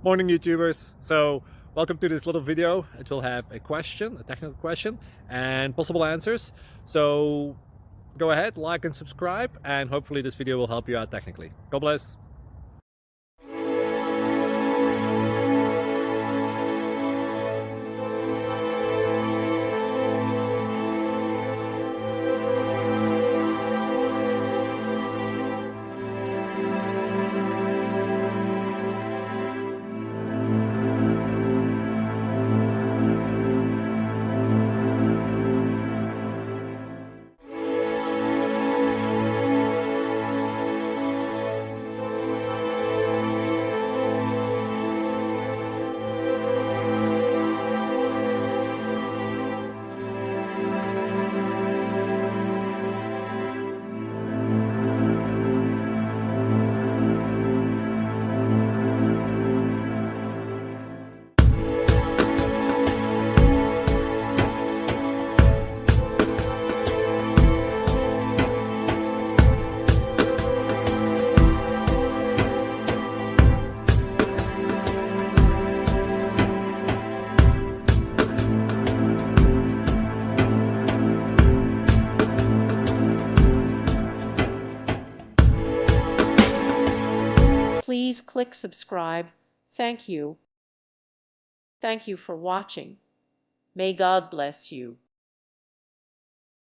Morning, YouTubers. So welcome to this little video. It will have a question, a technical question, and possible answers. So go ahead, like and subscribe, and hopefully this video will help you out technically. God bless. Please click subscribe. Thank you. Thank you for watching. May God bless you.